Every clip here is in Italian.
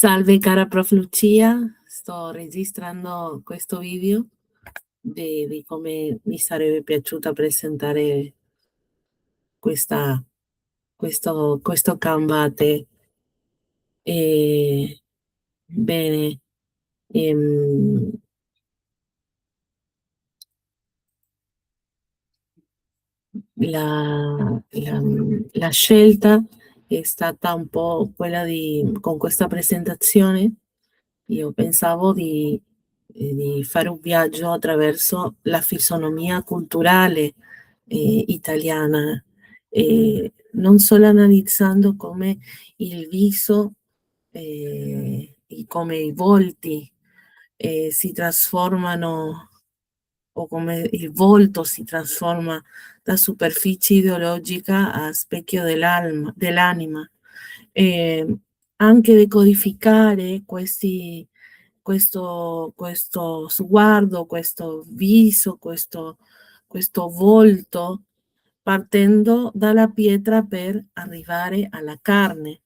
Salve cara Prof. Lucia, sto registrando questo video di come mi sarebbe piaciuta presentare questa, questo Canvate. E, bene, ehm, la scelta è stata un po' quella con questa presentazione. Io pensavo di fare un viaggio attraverso la fisonomia culturale italiana, non solo analizzando come il viso come i volti si trasformano o come il volto si trasforma da superficie ideologica a specchio dell'anima. E anche decodificare questo sguardo, questo viso, questo volto, partendo dalla pietra per arrivare alla carne.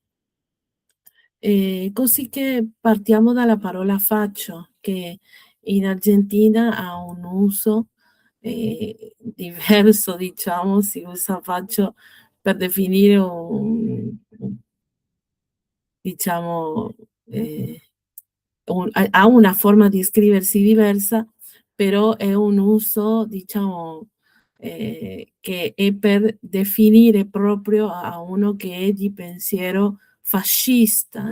Così che partiamo dalla parola faccio, che in Argentina ha un uso diverso, diciamo, si usa faccio per definire diciamo, ha una forma di scriversi diversa, però è un uso, diciamo, che è per definire proprio a uno che è di pensiero fascista,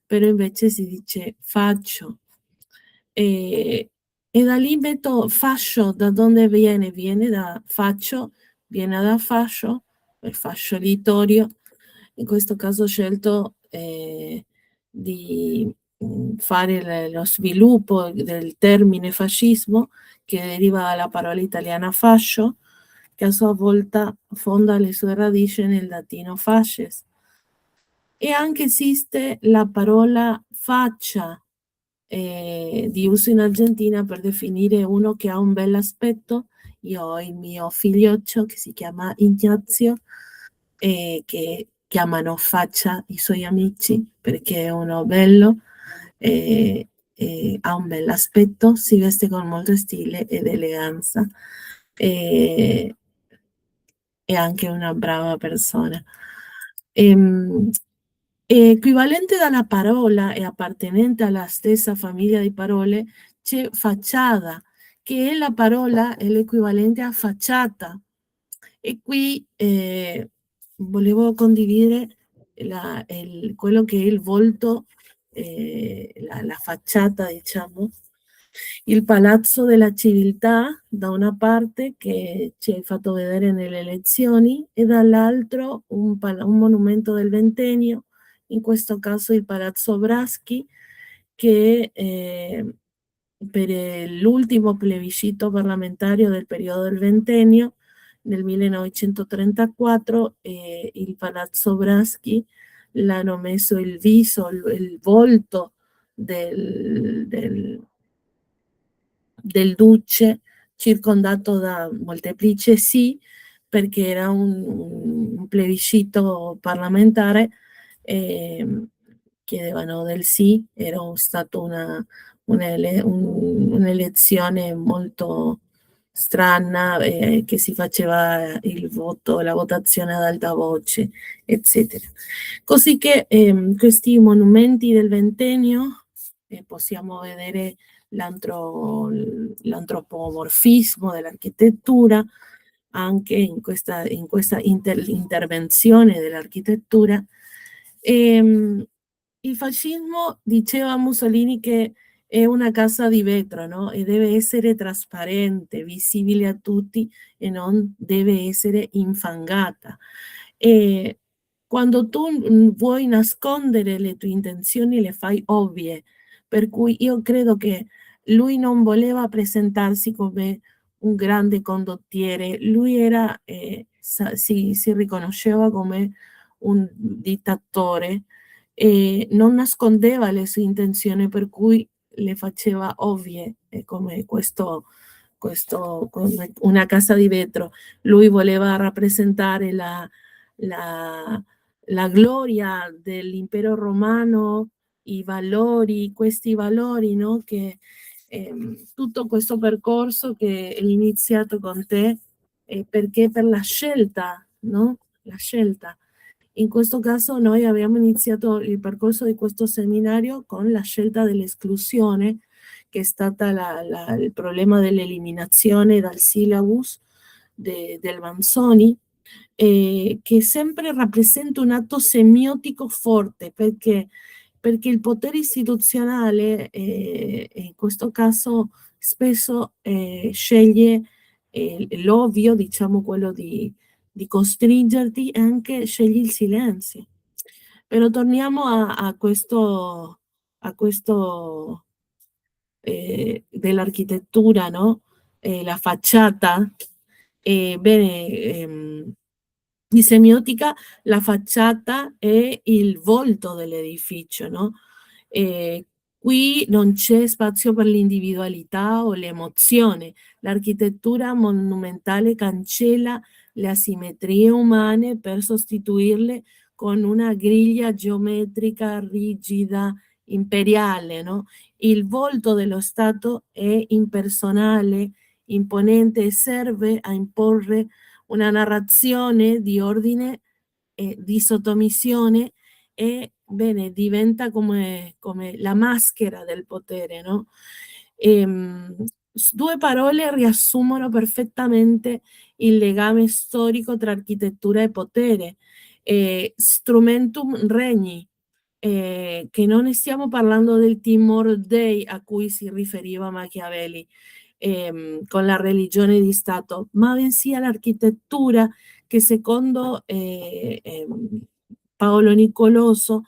però invece si dice faccio. E da lì metto fascio, da dove viene? Viene da faccio, viene da fascio, il fascio litorio. In questo caso ho scelto di fare lo sviluppo del termine fascismo, che deriva dalla parola italiana fascio, che a sua volta fonda le sue radici nel latino fasces. E anche esiste la parola faccia, di uso in Argentina per definire uno che ha un bell'aspetto. Io ho il mio figlioccio che si chiama Ignazio, che chiamano faccia i suoi amici perché è uno bello, ha un bell'aspetto, si veste con molto stile ed eleganza, e è anche una brava persona. Equivalente dalla parola e appartenente alla stessa famiglia di parole c'è facciata, che è la parola, è l'equivalente a facciata. E qui volevo condividere quello che è il volto, la facciata, diciamo, il Palazzo della Civiltà da una parte, che ci hai fatto vedere nelle lezioni, e dall'altro un monumento del ventennio, in questo caso il Palazzo Braschi, che per l'ultimo plebiscito parlamentario del periodo del ventennio, nel 1934, il Palazzo Braschi l'hanno messo il viso, il volto del duce, circondato da molteplici sì, perché era un plebiscito parlamentare, chiedevano del sì, era stata un'elezione molto strana, che si faceva il voto, la votazione ad alta voce, eccetera. Così che questi monumenti del ventennio possiamo vedere l'antropomorfismo dell'architettura anche in questa intervenzione dell'architettura. Il fascismo, diceva Mussolini, che è una casa di vetro, no? E deve essere trasparente, visibile a tutti e non deve essere infangata. E quando tu vuoi nascondere le tue intenzioni, le fai ovvie. Per cui io credo che lui non voleva presentarsi come un grande condottiere, lui era, si riconosceva come un dittatore e non nascondeva le sue intenzioni, per cui le faceva ovvie, come come una casa di vetro. Lui voleva rappresentare la gloria dell'impero romano i valori, questi valori, no? Che tutto questo percorso che è iniziato con te, perché per la scelta, no? La scelta. In questo caso noi abbiamo iniziato il percorso di questo seminario con la scelta dell'esclusione, che è stata il problema dell'eliminazione dal syllabus del Manzoni, che sempre rappresenta un atto semiotico forte, perché il potere istituzionale, in questo caso, spesso sceglie l'ovvio, diciamo quello di costringerti, e anche scegli il silenzio. Però torniamo a questo dell'architettura, no? La facciata. Bene, in semiotica la facciata è il volto dell'edificio, no? E qui non c'è spazio per l'individualità o l'emozione. L'architettura monumentale cancella le asimmetrie umane per sostituirle con una griglia geometrica rigida, imperiale, no? Il volto dello Stato è impersonale, imponente e serve a imporre una narrazione di ordine e di sottomissione e bene, diventa come la maschera del potere, no? Due parole riassumono perfettamente il legame storico tra architettura e potere. Strumentum regni, che non stiamo parlando del Timor Dei a cui si riferiva Machiavelli, con la religione di Stato, ma bensì all'architettura che secondo Paolo Nicoloso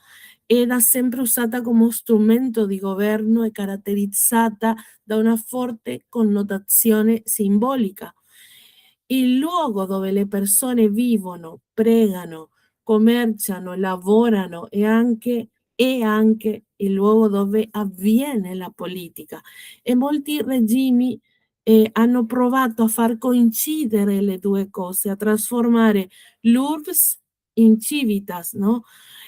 era sempre usata come strumento di governo e caratterizzata da una forte connotazione simbolica. Il luogo dove le persone vivono, pregano, commerciano, lavorano e anche il luogo dove avviene la politica. E molti regimi hanno provato a far coincidere le due cose, a trasformare l'urbs in civitas, no?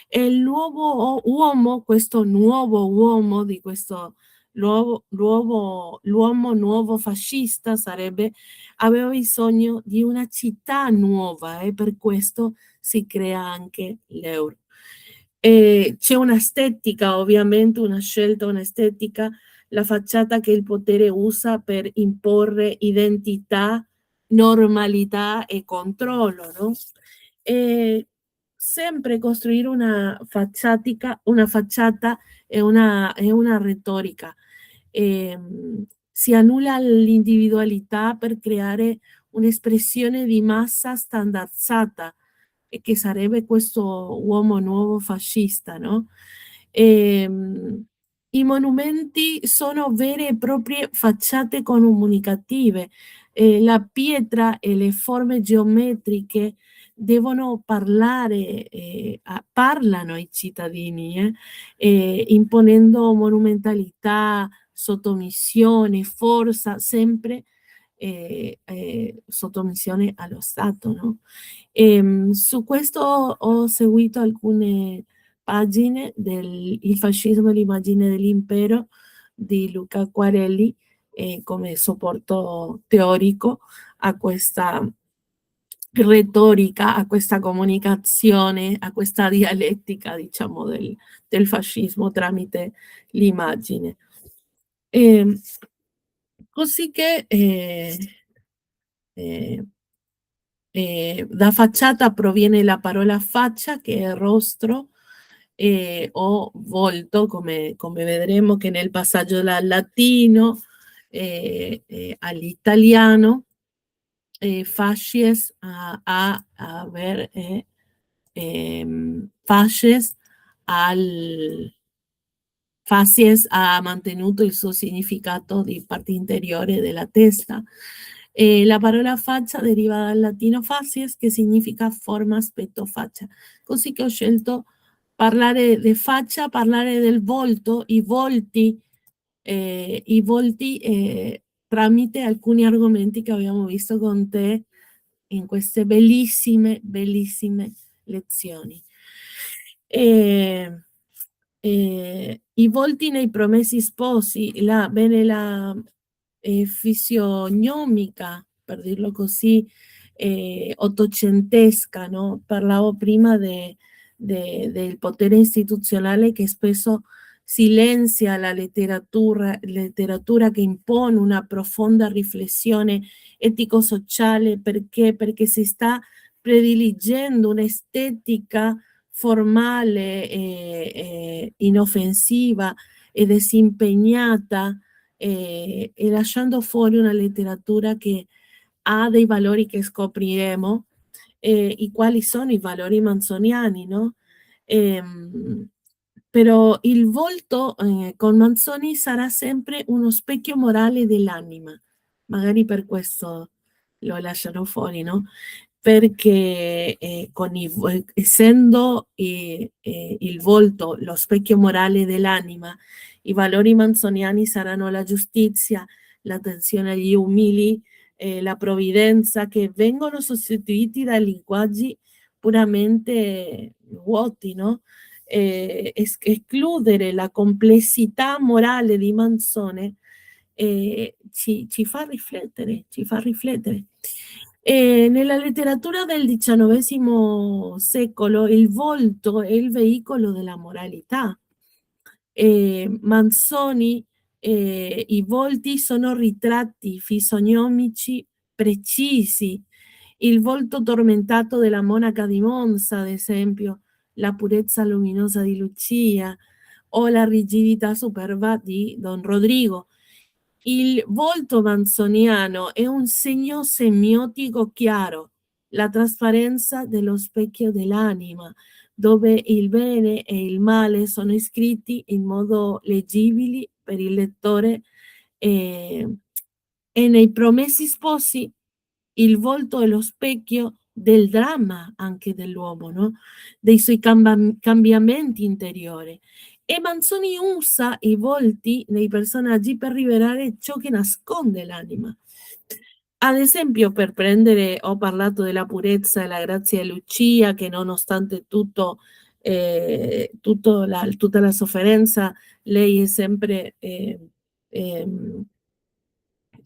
E l'uomo, questo nuovo uomo di questo l'uomo nuovo fascista aveva bisogno di una città nuova e per questo si crea anche l'euro. C'è un'estetica, ovviamente, una scelta, un'estetica, la facciata che il potere usa per imporre identità, normalità e controllo, no? E sempre costruire una facciata è una retorica. Si annulla l'individualità per creare un'espressione di massa standardizzata, e che sarebbe questo uomo nuovo fascista, no? Ehm, I monumenti sono vere e proprie facciate comunicative. La pietra e le forme geometriche devono parlare, parlano ai cittadini, imponendo monumentalità, sottomissione, forza, sempre sottomissione allo Stato, no? Su questo ho seguito alcune pagine del Il fascismo e l'immagine dell'impero di Luca Quarelli, come supporto teorico a questa retorica, a questa comunicazione, a questa dialettica, diciamo, del fascismo tramite l'immagine. Ehm, Così che eh, da facciata proviene la parola faccia, che è rostro, o volto, come vedremo che nel passaggio dal latino all'italiano, fascies a ver, fasces al facies ha mantenuto il suo significato di parte interiore della testa. La parola faccia deriva dal latino facies, che significa forma, aspetto, faccia. Così che ho scelto parlare di faccia, parlare del volto, i volti tramite alcuni argomenti che abbiamo visto con te in queste bellissime, bellissime lezioni. E I volti nei Promessi Sposi, bene la fisionomica, per dirlo così, ottocentesca, no? Parlavo prima del potere istituzionale che spesso silenzia la letteratura che impone una profonda riflessione etico-sociale perché, perché si sta prediligendo un'estetica formale e inoffensiva e disimpegnata e lasciando fuori una letteratura che ha dei valori che scopriremo, i quali sono i valori manzoniani, no? Ehm, Però il volto con Manzoni sarà sempre uno specchio morale dell'anima, magari per questo lo lasciano fuori, no? Perché essendo il volto lo specchio morale dell'anima, i valori manzoniani saranno la giustizia, l'attenzione agli umili, la provvidenza, che vengono sostituiti da linguaggi puramente vuoti, no? Escludere la complessità morale di Manzone ci fa riflettere, ci fa riflettere. Nella letteratura del XIX secolo il volto è il veicolo della moralità. Manzoni, i volti sono ritratti fisionomici precisi. Il volto tormentato della monaca di Monza, ad esempio, la purezza luminosa di Lucia o la rigidità superba di Don Rodrigo. Il volto manzoniano è un segno semiotico chiaro, la trasparenza dello specchio dell'anima, dove il bene e il male sono iscritti in modo leggibile per il lettore eh, e nei Promessi Sposi il volto è lo specchio del dramma anche dell'uomo, no? Dei suoi cambiamenti interiori. E Manzoni usa i volti nei personaggi per rivelare ciò che nasconde l'anima. Ad esempio, per prendere, ho parlato della purezza e la grazia di Lucia, che nonostante tutto, tutta la sofferenza, lei è sempre ehm,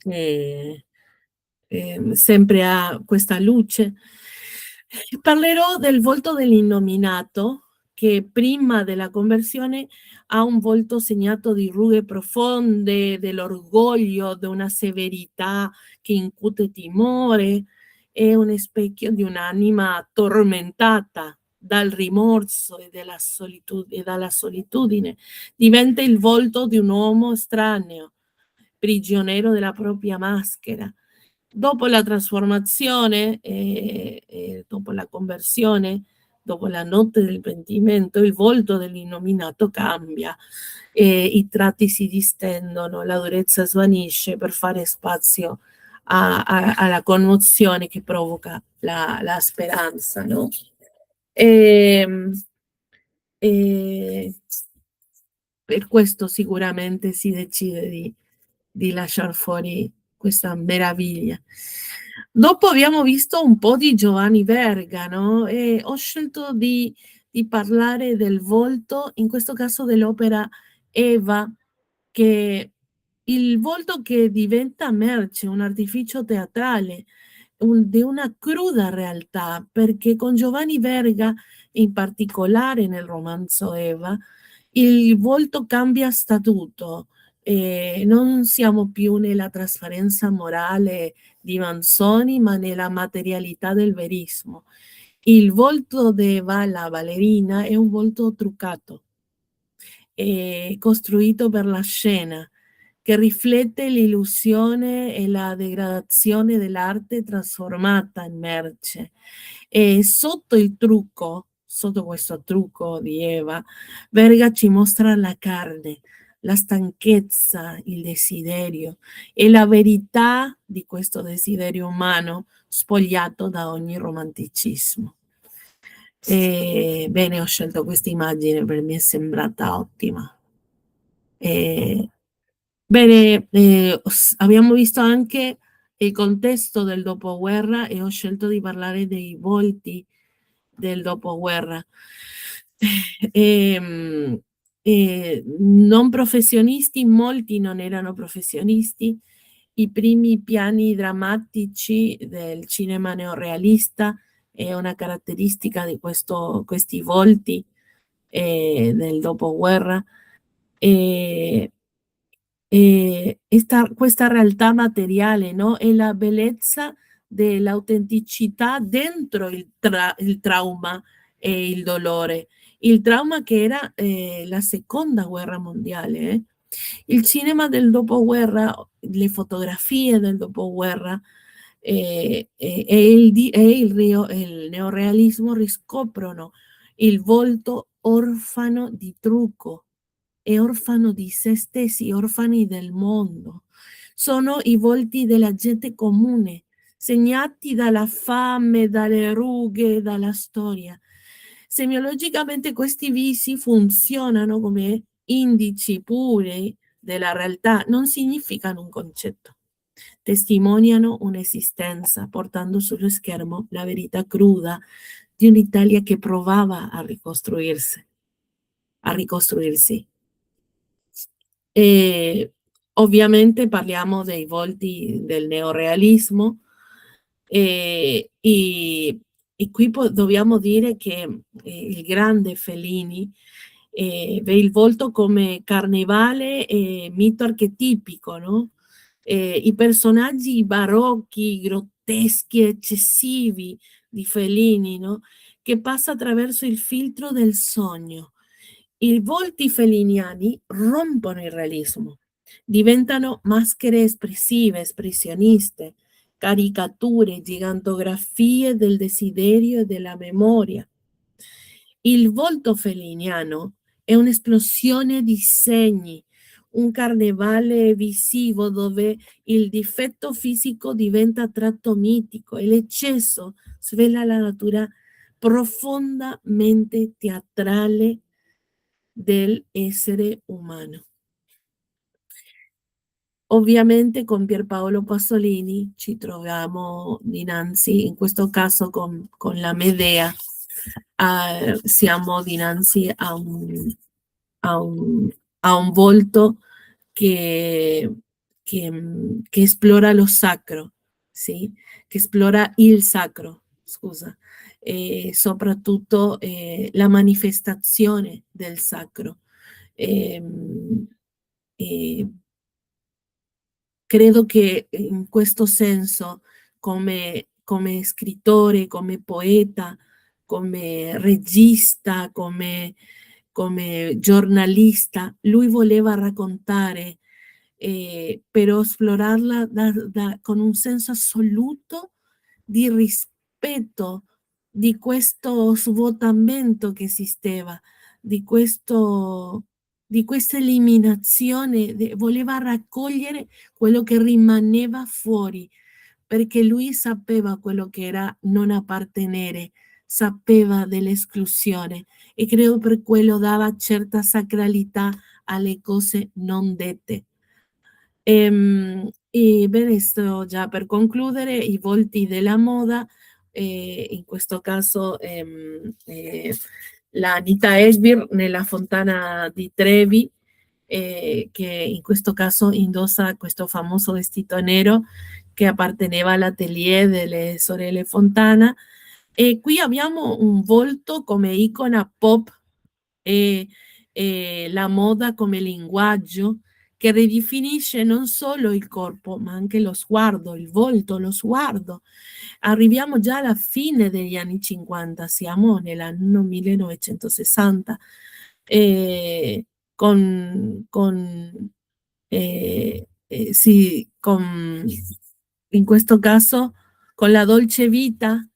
eh, sempre ha questa luce. Parlerò del volto dell'innominato, che prima della conversione ha un volto segnato di rughe profonde, dell'orgoglio, di una severità che incute timore, è un specchio di un'anima tormentata dal rimorso e dalla solitudine. Diventa il volto di un uomo estraneo, prigioniero della propria maschera. Dopo la trasformazione, dopo la conversione, dopo la notte del pentimento, il volto dell'innominato cambia, i tratti si distendono, la durezza svanisce per fare spazio alla commozione che provoca la speranza, no? E, e per questo sicuramente si decide di lasciar fuori questa meraviglia. Dopo abbiamo visto un po' di Giovanni Verga, no? E ho scelto di parlare del volto, in questo caso dell'opera Eva, che il volto che diventa merce, un artificio teatrale, di una cruda realtà, perché con Giovanni Verga, in particolare nel romanzo Eva, il volto cambia statuto, non siamo più nella trasparenza morale di Manzoni, ma nella materialità del verismo. Il volto di Eva, la ballerina, è un volto truccato, costruito per la scena, che riflette l'illusione e la degradazione dell'arte trasformata in merce. E sotto il trucco, sotto questo trucco di Eva, Verga ci mostra la carne, la stanchezza, il desiderio e la verità di questo desiderio umano spogliato da ogni romanticismo. Bene, ho scelto questa immagine perché mi è sembrata ottima. E, bene, abbiamo visto anche il contesto del dopoguerra e ho scelto di parlare dei volti del dopoguerra. non professionisti, molti non erano professionisti, i primi piani drammatici del cinema neorealista è una caratteristica di questi volti del dopoguerra. E, questa realtà materiale, no? E la bellezza dell'autenticità dentro il trauma e il dolore. Il trauma che era la seconda guerra mondiale. Il cinema del dopoguerra, le fotografie del dopoguerra e il neorealismo riscoprono il volto orfano di trucco e orfano di se stessi, orfani del mondo. Sono i volti della gente comune, segnati dalla fame, dalle rughe, dalla storia. Semiologicamente questi visi funzionano come indici puri della realtà, non significano un concetto. Testimoniano un'esistenza, portando sullo schermo la verità cruda di un'Italia che provava a ricostruirsi. E ovviamente parliamo dei volti del neorealismo e qui dobbiamo dire che il grande Fellini vede il volto come carnevale e mito archetipico, no? I personaggi barocchi, grotteschi, eccessivi di Fellini, no? Che passa attraverso il filtro del sogno. I volti felliniani rompono il realismo, diventano maschere espressive, espressioniste, caricature, gigantografie del desiderio e della memoria. Il volto felliniano è un'esplosione di segni, un carnevale visivo dove il difetto fisico diventa tratto mitico e l'eccesso svela la natura profondamente teatrale dell'essere umano. Ovviamente con Pierpaolo Pasolini ci troviamo dinanzi, in questo caso con la Medea, siamo dinanzi a un, a un volto che, che esplora lo sacro, sì? Che esplora il sacro, scusa, e soprattutto la manifestazione del sacro. Ehm, e credo che in questo senso, come scrittore, come poeta, come regista, come giornalista, lui voleva raccontare, però esplorarla con un senso assoluto di rispetto di questo svuotamento che esisteva, di questo di questa eliminazione, voleva raccogliere quello che rimaneva fuori, perché lui sapeva quello che era non appartenere, sapeva dell'esclusione e credo per quello dava certa sacralità alle cose non dette. E bene, sto già per concludere, i volti della moda, in questo caso la Anita Ekberg nella Fontana di Trevi, che in questo caso indossa questo famoso vestito nero che apparteneva all'atelier delle sorelle Fontana. E qui abbiamo un volto come icona pop e la moda come linguaggio che ridefinisce non solo il corpo, ma anche lo sguardo, il volto, lo sguardo. Arriviamo già alla fine degli anni 50, siamo nell'anno 1960, eh, sì, in questo caso con la Dolce Vita,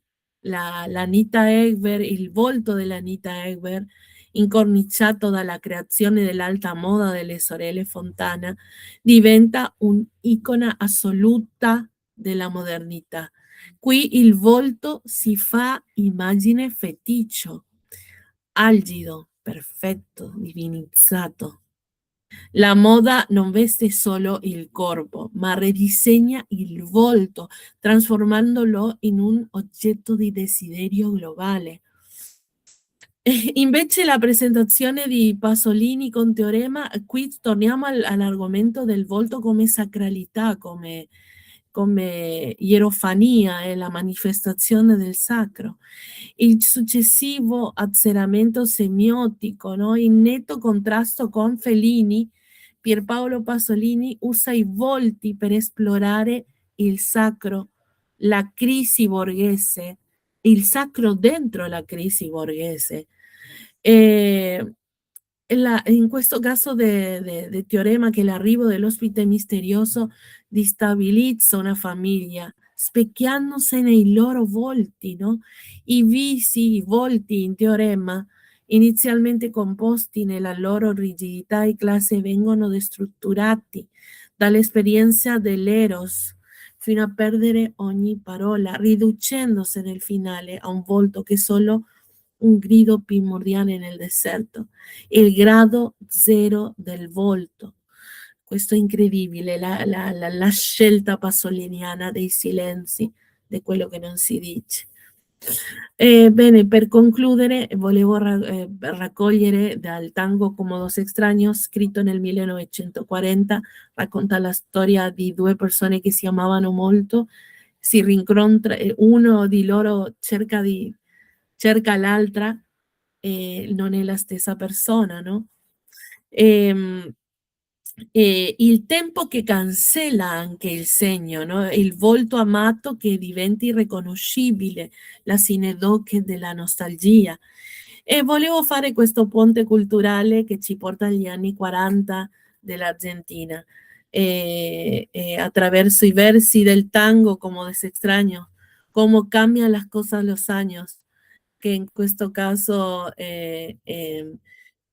la Anita Ekberg, il volto della Anita Ekberg, incorniciato dalla creazione dell'alta moda delle sorelle Fontana, diventa un'icona assoluta della modernità. Qui il volto si fa immagine feticcio, algido, perfetto, divinizzato. La moda non veste solo il corpo, ma ridisegna il volto, trasformandolo in un oggetto di desiderio globale. Invece la presentazione di Pasolini con Teorema, qui torniamo all'argomento del volto come sacralità, come ierofania, è la manifestazione del sacro. Il successivo azzeramento semiotico, no? In netto contrasto con Fellini, Pierpaolo Pasolini usa i volti per esplorare il sacro, la crisi borghese, il sacro dentro la crisi borghese. Eh, in questo caso de Teorema, che l'arrivo dell'ospite misterioso distabilizza una famiglia, specchiandosi nei loro volti, no? I visi, i volti in Teorema, inizialmente composti nella loro rigidità e classe, vengono destrutturati dall'esperienza dell'eros fino a perdere ogni parola, riducendosi nel finale a un volto che è solo un grido primordiale nel deserto, il grado zero del volto. Questo è incredibile, la scelta pasoliniana dei silenzi, di quello che non si dice. Bene, per concludere, volevo raccogliere dal tango Como dos extraños, scritto nel 1940, racconta la storia di due persone che si amavano molto, si rincontra, uno di loro cerca l'altra e non è la stessa persona, no? Ehm, il tempo che cancella anche il segno, no? Il volto amato che diventa irriconoscibile, la sineddoche della nostalgia. E volevo fare questo ponte culturale che ci porta agli anni 40 dell'Argentina. Attraverso i versi del tango como desextraño, cómo cambian las cosas los años, che in questo caso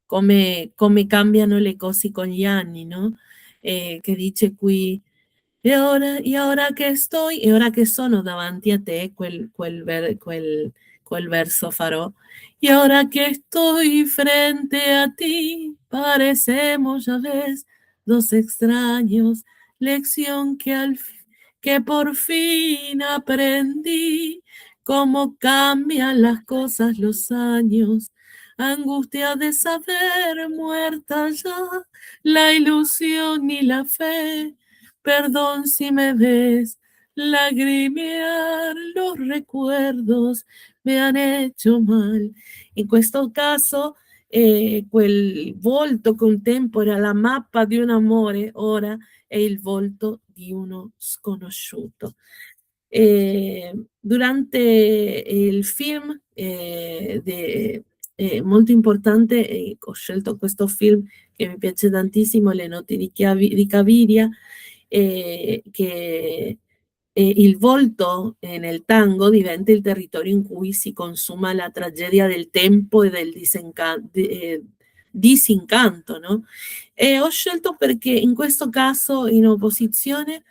come cambiano le cose con gli anni, no? Che dice qui, e ora che sono davanti a te, quel verso farò. Y ahora que estoy frente a ti, parecemos, ya ves, dos extraños, lección que por fin aprendí, cómo cambian las cosas los años, angustia de saber muerta ya, la ilusión y la fe, perdón si me ves lagrimear, los recuerdos me han hecho mal. In questo caso, quel volto che un tempo era la mappa di un amore, ora è il volto di uno sconosciuto. Durante il film, molto importante, ho scelto questo film che mi piace tantissimo, Le notti di Caviria, che il volto nel tango diventa il territorio in cui si consuma la tragedia del tempo e del disincanto, no? E ho scelto perché in questo caso, in opposizione,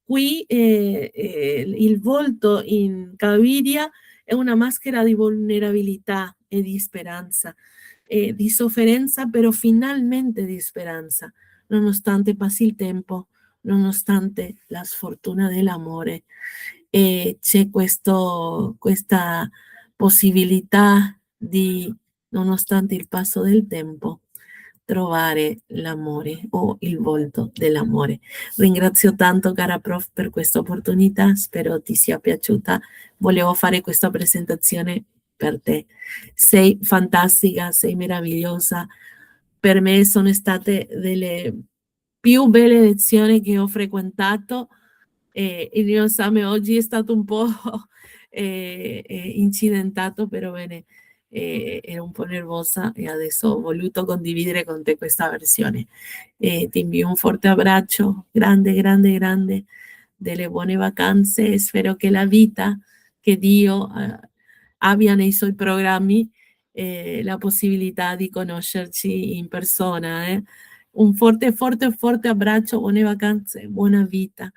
qui il volto in Caviria è una maschera di vulnerabilità e di speranza, di sofferenza, però finalmente di speranza, nonostante passi il tempo, nonostante la sfortuna dell'amore. C'è questa possibilità di, nonostante il passo del tempo, trovare l'amore o il volto dell'amore. Ringrazio tanto, cara prof, per questa opportunità, spero ti sia piaciuta. Volevo fare questa presentazione per te. Sei fantastica, sei meravigliosa. Per me sono state delle più belle lezioni che ho frequentato. Il mio esame oggi è stato un po' incidentato, però bene, ero un po' nervosa e adesso ho voluto condividere con te questa versione. Ti invio un forte abbraccio, grande, grande, grande, delle buone vacanze e spero che la vita che Dio abbia nei suoi programmi la possibilità di conoscerci in persona. Un forte, forte, forte abbraccio, buone vacanze, buona vita.